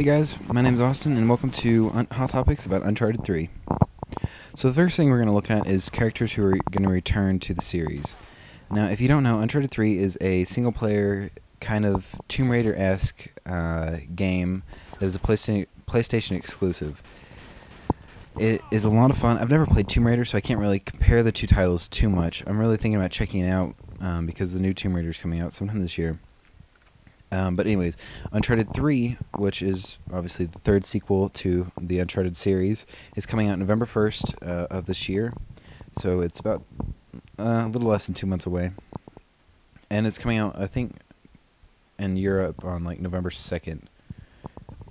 Hey guys, my name's Austin, and welcome to Hot Topics about Uncharted 3. So the first thing we're going to look at is characters who are going to return to the series. Now, if you don't know, Uncharted 3 is a single-player, kind of Tomb Raider-esque game that is a PlayStation exclusive. It is a lot of fun. I've never played Tomb Raider, so I can't really compare the two titles too much. I'm really thinking about checking it out because the new Tomb Raider is coming out sometime this year. But anyways, Uncharted 3, which is obviously the third sequel to the Uncharted series, is coming out November 1st of this year. So it's about a little less than 2 months away. And it's coming out, I think, in Europe on like November 2nd.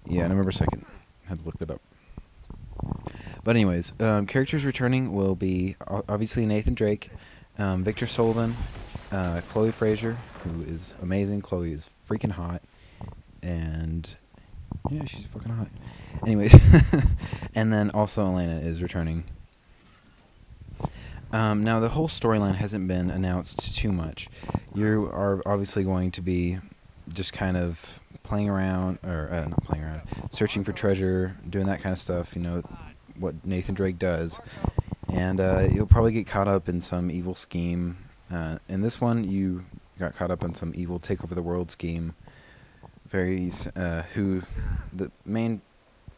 Yeah, November 2nd. I had to look that up. But anyways, characters returning will be obviously Nathan Drake, Victor Sullivan, Chloe Fraser, who is amazing. Chloe is freaking hot, and yeah, she's fucking hot. Anyways, and then also Elena is returning. Now the whole storyline hasn't been announced too much. You are obviously going to be just kind of playing around, or not playing around, searching for treasure, doing that kind of stuff. You know what Nathan Drake does, and you'll probably get caught up in some evil scheme. In this one, you got caught up in some evil take over the world scheme. Who the main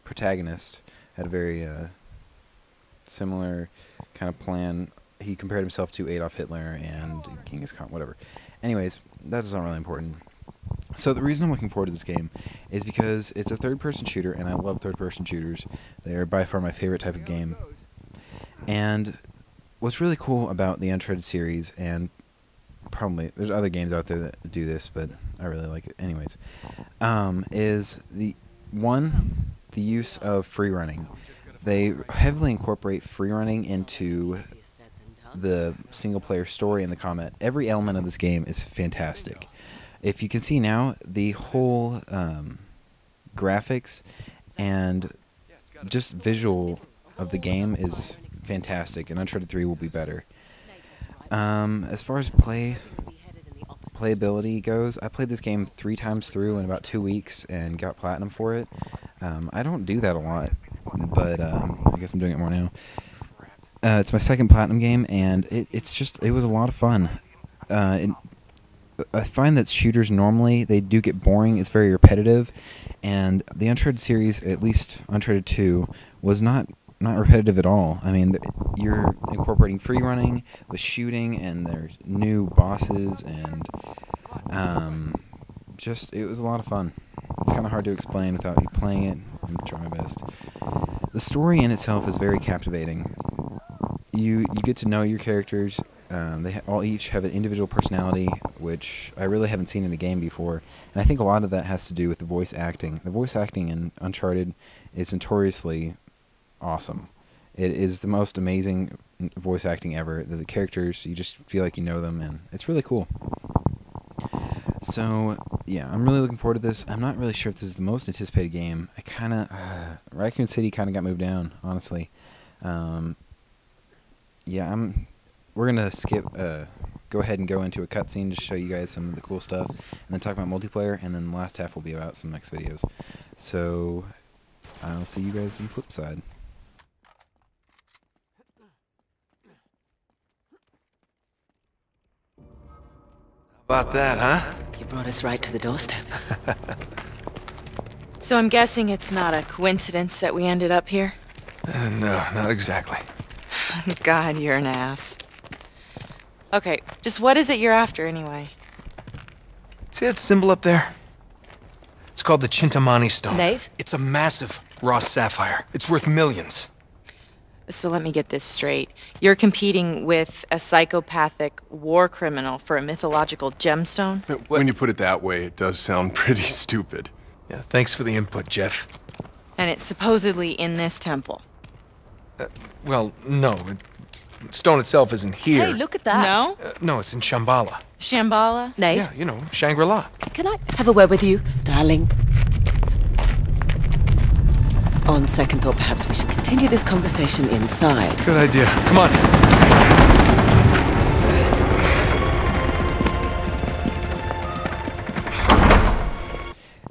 protagonist had a very similar kind of plan. He compared himself to Adolf Hitler and Genghis Khan, whatever. Anyways, that's not really important. So the reason I'm looking forward to this game is because it's a third-person shooter, and I love third-person shooters. They are by far my favorite type of game. And what's really cool about the Uncharted series, and probably there's other games out there that do this, but I really like it anyways, is the use of free running. They heavily incorporate free running into the single-player story and the combat. Every element of this game is fantastic. If you can see now, the whole graphics and just visual of the game is fantastic, and Uncharted 3 will be better. As far as playability goes, I played this game 3 times through in about 2 weeks and got platinum for it. I don't do that a lot, but I guess I'm doing it more now. It's my second platinum game, and it was a lot of fun. I find that shooters normally, they do get boring. It's very repetitive, and the Uncharted series, at least Uncharted 2, was not repetitive at all. I mean, you're incorporating free running with shooting, and there's new bosses, and it was a lot of fun. It's kind of hard to explain without you playing it. I'm trying my best. The story in itself is very captivating. You get to know your characters. They each have an individual personality, which I really haven't seen in a game before. And I think a lot of that has to do with the voice acting. The voice acting in Uncharted is notoriously awesome. It is the most amazing voice acting ever. The characters, you just feel like you know them, and it's really cool. So, yeah, I'm really looking forward to this. I'm not really sure if this is the most anticipated game. Raccoon City kind of got moved down, honestly. We're going to go ahead and go into a cutscene to show you guys some of the cool stuff, and then talk about multiplayer, and then the last half will be about some next videos. So, I'll see you guys on the flip side. About that, huh? You brought us right to the doorstep. So I'm guessing it's not a coincidence that we ended up here? No, not exactly. God, you're an ass. Okay, just what is it you're after anyway? See that symbol up there? It's called the Chintamani Stone. Nate? It's a massive raw sapphire. It's worth millions. So let me get this straight. You're competing with a psychopathic war criminal for a mythological gemstone? When you put it that way, it does sound pretty stupid. Yeah, thanks for the input, Jeff. And it's supposedly in this temple. Well, no. Stone itself isn't here. Hey, look at that. No? No, it's in Shambhala. Shambhala? Nate, Yeah, you know, Shangri-La. can I have a word with you, darling? On second thought, perhaps we should continue this conversation inside. Good idea. Come on.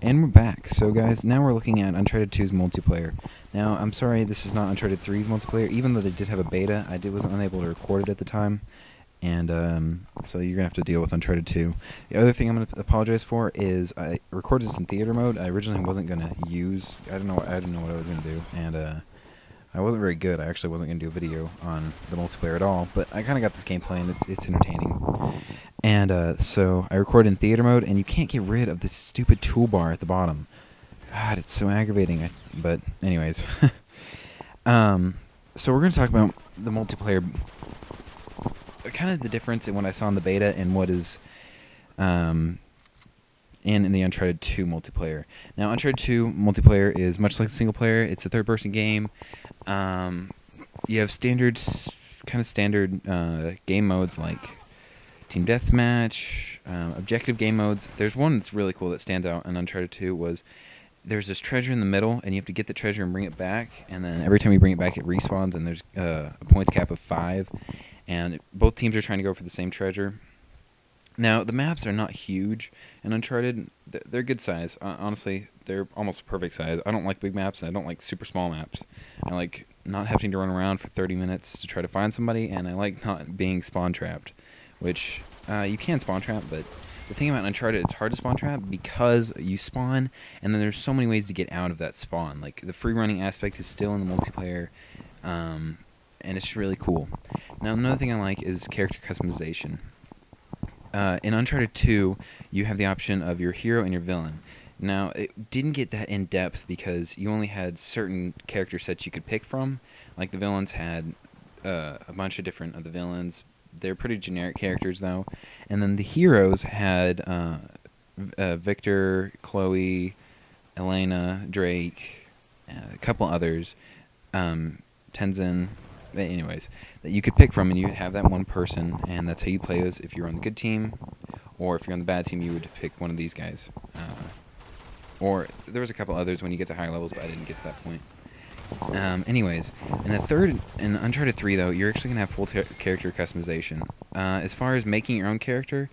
And we're back. back. So guys, now we're looking at Uncharted 2's multiplayer. Now, I'm sorry this is not Uncharted 3's multiplayer, even though they did have a beta. I wasn't unable to record it at the time, and so you're gonna have to deal with Uncharted 2. The other thing I'm gonna apologize for is I recorded this in theater mode. I originally wasn't gonna use. I didn't know what I was gonna do, and I wasn't very good. I actually wasn't gonna do a video on the multiplayer at all, but I kind of got this gameplay, and it's entertaining. And so I recorded in theater mode, and you can't get rid of this stupid toolbar at the bottom. God, it's so aggravating. But anyways, so we're going to talk about the multiplayer, kind of the difference in what I saw in the beta and what is in the Uncharted 2 multiplayer. Now, Uncharted 2 multiplayer is much like the single player. It's a third-person game. You have standard game modes like Team Deathmatch, objective game modes. There's one that's really cool that stands out in Uncharted 2 was there's this treasure in the middle, and you have to get the treasure and bring it back, and then every time you bring it back, it respawns, and there's a points cap of 5, and both teams are trying to go for the same treasure. Now, the maps are not huge in Uncharted. They're good size. Honestly, they're almost perfect size. I don't like big maps, and I don't like super small maps. I like not having to run around for 30 minutes to try to find somebody, and I like not being spawn trapped. Which, you can spawn trap, but the thing about Uncharted, it's hard to spawn trap because you spawn, and then there's so many ways to get out of that spawn. Like, the free running aspect is still in the multiplayer, and it's really cool. Now, another thing I like is character customization. In Uncharted 2, you have the option of your hero and your villain. Now, it didn't get that in-depth because you only had certain character sets you could pick from. Like, the villains had a bunch of different of the villains. They're pretty generic characters, though. And then the heroes had Victor, Chloe, Elena, Drake, a couple others, Tenzin, anyways, that you could pick from, and you have that one person, and that's how you play those. If you're on the good team, or if you're on the bad team, you would pick one of these guys. Or there was a couple others when you get to higher levels, but I didn't get to that point. Anyways, in Uncharted 3, though, you're actually going to have full character customization. As far as making your own character,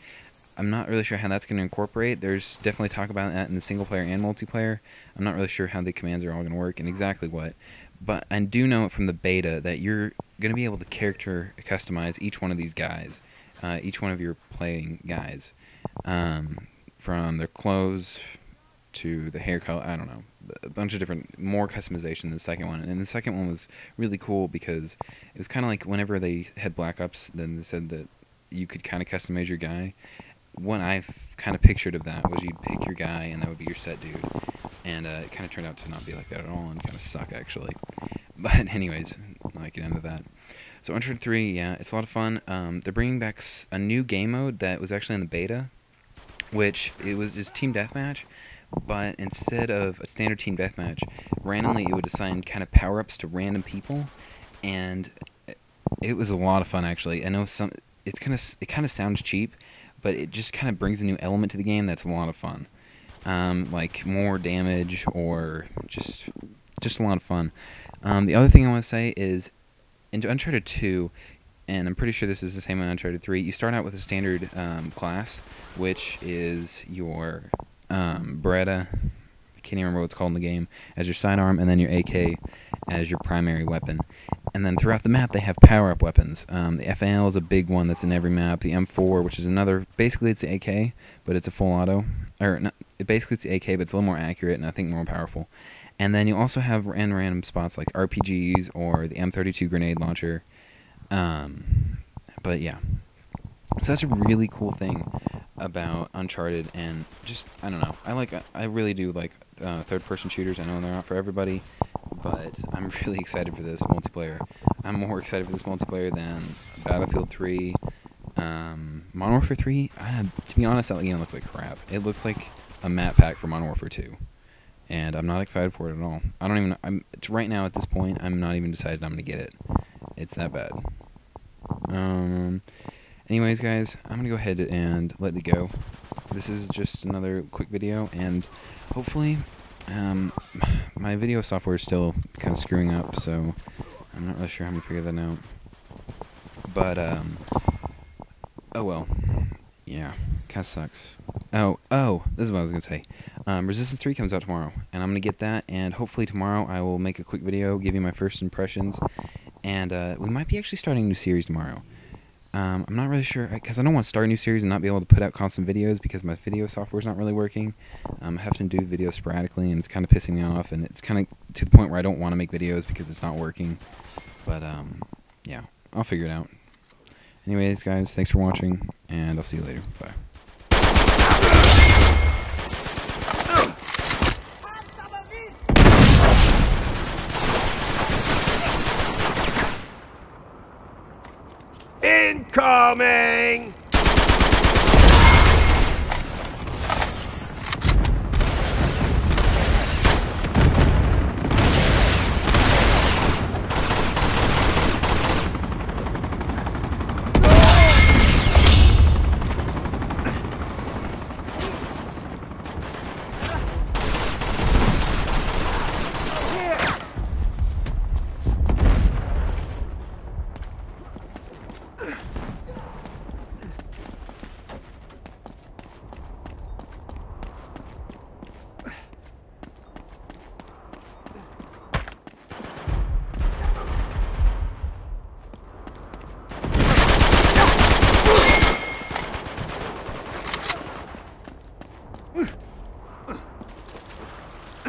I'm not really sure how that's going to incorporate. There's definitely talk about that in the single player and multiplayer. I'm not really sure how the commands are all going to work and exactly what. But I do know from the beta that you're going to be able to character customize each one of these guys, each one of your playing guys, from their clothes to the hair color, I don't know, a bunch of different, more customization than the second one. And the second one was really cool because it was kind of like whenever they had Black Ops, then they said that you could kind of customize your guy. What I've kind of pictured of that was you'd pick your guy and that would be your set dude. And it kind of turned out to not be like that at all and kind of suck, actually. But anyways, I can end with that. So Uncharted 3, yeah, it's a lot of fun. They're bringing back a new game mode that was actually in the beta, which is Team Deathmatch. But instead of a standard team deathmatch, randomly it would assign kind of power-ups to random people, and it was a lot of fun, actually. I know it kind of sounds cheap, but it just kind of brings a new element to the game that's a lot of fun. Like more damage or just a lot of fun. The other thing I want to say is in Uncharted 2, and I'm pretty sure this is the same in Uncharted 3, you start out with a standard class, which is your Beretta, I can't even remember what it's called in the game, as your sidearm, and then your AK as your primary weapon. And then throughout the map, they have power-up weapons. The FAL is a big one that's in every map. The M4, which is another, basically it's the AK, but it's a full auto. Or, not, basically it's the AK, but it's a little more accurate and I think more powerful. And then you also have random spots like RPGs or the M32 grenade launcher. But yeah. So that's a really cool thing about Uncharted, and just, I don't know, I really do like third-person shooters. I know they're not for everybody, but I'm really excited for this multiplayer. I'm more excited for this multiplayer than Battlefield 3, Modern Warfare 3. To be honest, that game looks like crap. It looks like a map pack for Modern Warfare 2, and I'm not excited for it at all. I don't even, right now at this point, I'm not even decided I'm going to get it. It's that bad. Anyways, guys, I'm going to go ahead and let it go. This is just another quick video, and hopefully, my video software is still kind of screwing up, so I'm not really sure how I'm going to figure that out. But, oh well. Yeah, kind of sucks. Oh, this is what I was gonna say. Resistance 3 comes out tomorrow, and I'm gonna get that, and hopefully tomorrow I will make a quick video, give you my first impressions, and we might be actually starting a new series tomorrow. I'm not really sure, because I don't want to start a new series and not be able to put out constant videos because my video software is not really working. I have to do videos sporadically, and it's kind of pissing me off, and it's kind of to the point where I don't want to make videos because it's not working. But, yeah, I'll figure it out. Anyways, guys, thanks for watching, and I'll see you later. Bye. Incoming!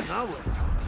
Now what?